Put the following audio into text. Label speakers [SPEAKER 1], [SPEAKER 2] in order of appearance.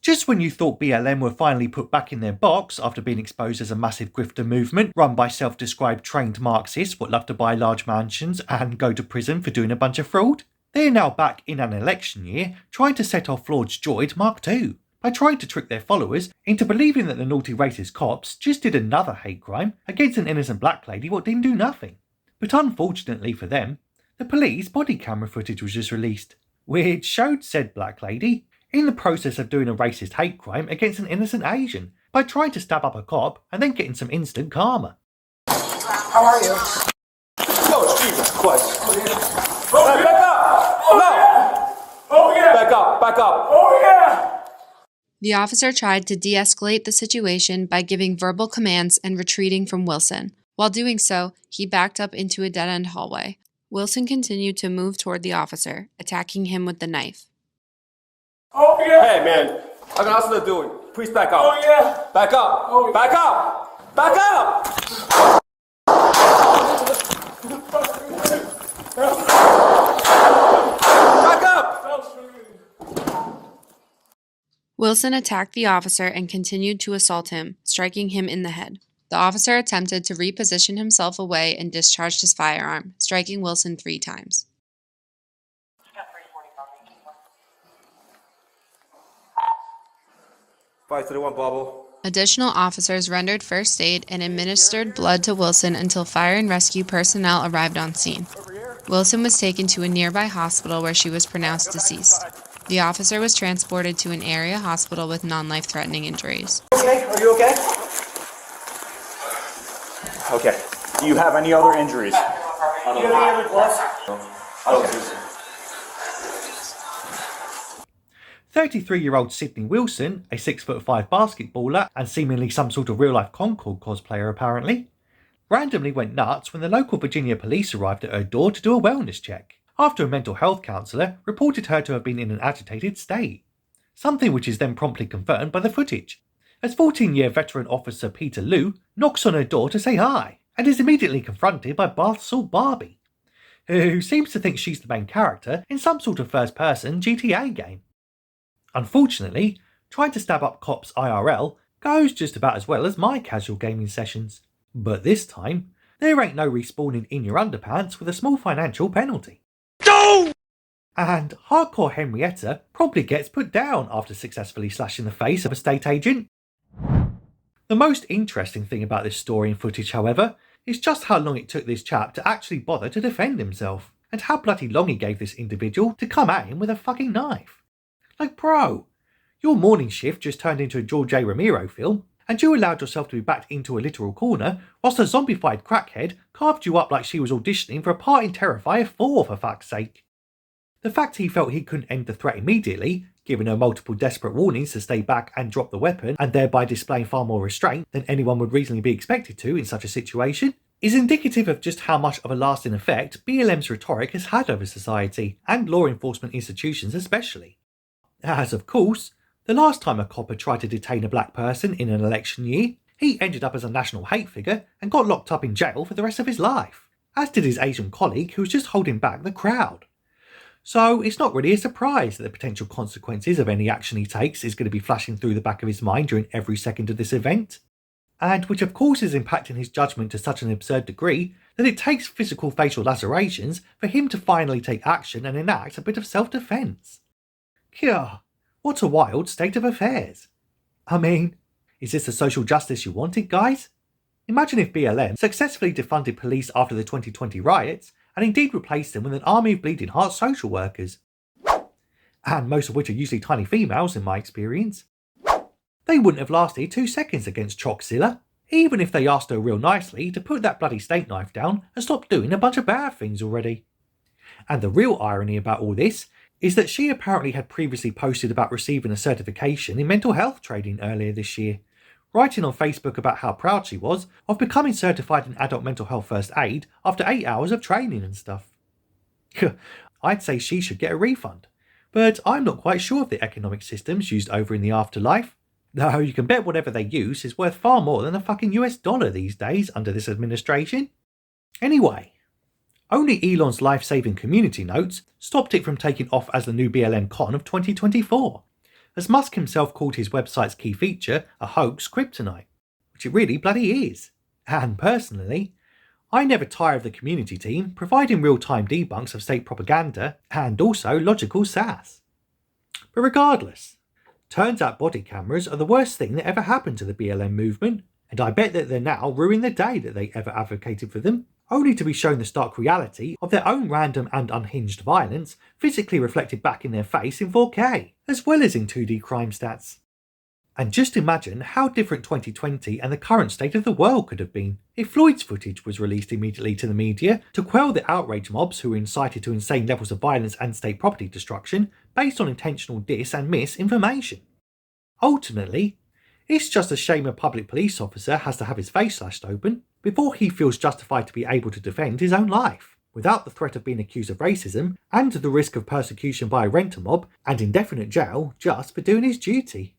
[SPEAKER 1] Just when you thought BLM were finally put back in their box after being exposed as a massive grifter movement run by self-described trained Marxists what love to buy large mansions and go to prison for doing a bunch of fraud, they're now back in an election year trying to set off Floyd's Droid Mark II by trying to trick their followers into believing that the naughty racist cops just did another hate crime against an innocent black lady what didn't do nothing. But unfortunately for them, the police body camera footage was just released, which showed said black lady in the process of doing a racist hate crime against an innocent Asian by trying to stab up a cop and then getting some instant karma.
[SPEAKER 2] How are you? Oh, Jesus Christ. Oh, back up! Oh, no! Oh, yeah! Back up! Oh, yeah!
[SPEAKER 3] The officer tried to de-escalate the situation by giving verbal commands and retreating from Wilson. While doing so, he backed up into a dead-end hallway. Wilson continued to move toward the officer, attacking him with the knife.
[SPEAKER 2] Oh, yeah! Hey, man. I got nothing to do. Please back up. Oh, yeah! Back up! Oh, yeah. Back up! Back up! Back up!
[SPEAKER 3] Wilson attacked the officer and continued to assault him, striking him in the head. The officer attempted to reposition himself away and discharged his firearm, striking Wilson 3 times. Additional officers rendered first aid and administered blood to Wilson until fire and rescue personnel arrived on scene. Wilson was taken to a nearby hospital where she was pronounced deceased. The officer was transported to an area hospital with non-life-threatening injuries.
[SPEAKER 4] Okay, are you okay? Okay. Do you have any other injuries?
[SPEAKER 2] Do you have any other gloves?
[SPEAKER 4] Okay.
[SPEAKER 1] 33-year-old Sydney Wilson, a 6'5" basketballer and seemingly some sort of real-life Concorde cosplayer apparently, randomly went nuts when the local Virginia police arrived at her door to do a wellness check, after a mental health counsellor reported her to have been in an agitated state, something which is then promptly confirmed by the footage, as 14-year veteran officer Peter Liu knocks on her door to say hi, and is immediately confronted by bath salt Barbie, who seems to think she's the main character in some sort of first-person GTA game. Unfortunately, trying to stab up cops IRL goes just about as well as my casual gaming sessions. But this time, there ain't no respawning in your underpants with a small financial penalty. No! And hardcore Henrietta probably gets put down after successfully slashing the face of a state agent. The most interesting thing about this story and footage, however, is just how long it took this chap to actually bother to defend himself, and how bloody long he gave this individual to come at him with a fucking knife. Like, bro, your morning shift just turned into a George A. Romero film, and you allowed yourself to be backed into a literal corner whilst a zombified crackhead carved you up like she was auditioning for a part in Terrifier 4, for fuck's sake. The fact he felt he couldn't end the threat immediately, giving her multiple desperate warnings to stay back and drop the weapon, and thereby displaying far more restraint than anyone would reasonably be expected to in such a situation, is indicative of just how much of a lasting effect BLM's rhetoric has had over society, and law enforcement institutions especially. As of course, the last time a cop had tried to detain a black person in an election year, he ended up as a national hate figure and got locked up in jail for the rest of his life, as did his Asian colleague who was just holding back the crowd. So it's not really a surprise that the potential consequences of any action he takes is going to be flashing through the back of his mind during every second of this event, and which of course is impacting his judgment to such an absurd degree that it takes physical facial lacerations for him to finally take action and enact a bit of self-defense. Kyah, what a wild state of affairs. I mean, is this the social justice you wanted, guys? Imagine if BLM successfully defunded police after the 2020 riots and indeed replaced them with an army of bleeding heart social workers. And most of which are usually tiny females in my experience. They wouldn't have lasted 2 seconds against Choczilla, even if they asked her real nicely to put that bloody steak knife down and stop doing a bunch of bad things already. And the real irony about all this is that she apparently had previously posted about receiving a certification in mental health training earlier this year, writing on Facebook about how proud she was of becoming certified in adult mental health first aid after 8 hours of training and stuff. I'd say she should get a refund, but I'm not quite sure of the economic systems used over in the afterlife, though you can bet whatever they use is worth far more than a fucking US dollar these days under this administration. Anyway, only Elon's life-saving community notes stopped it from taking off as the new BLM con of 2024, as Musk himself called his website's key feature a hoax kryptonite, which it really bloody is. And personally, I never tire of the community team providing real-time debunks of state propaganda and also logical sass. But regardless, turns out body cameras are the worst thing that ever happened to the BLM movement, and I bet that they're now ruining the day that they ever advocated for them, only to be shown the stark reality of their own random and unhinged violence physically reflected back in their face in 4K, as well as in 2D crime stats. And just imagine how different 2020 and the current state of the world could have been if Floyd's footage was released immediately to the media to quell the outrage mobs who were incited to insane levels of violence and state property destruction based on intentional dis and misinformation. Ultimately, it's just a shame a public police officer has to have his face slashed open before he feels justified to be able to defend his own life, without the threat of being accused of racism and the risk of persecution by a renter mob and indefinite jail just for doing his duty.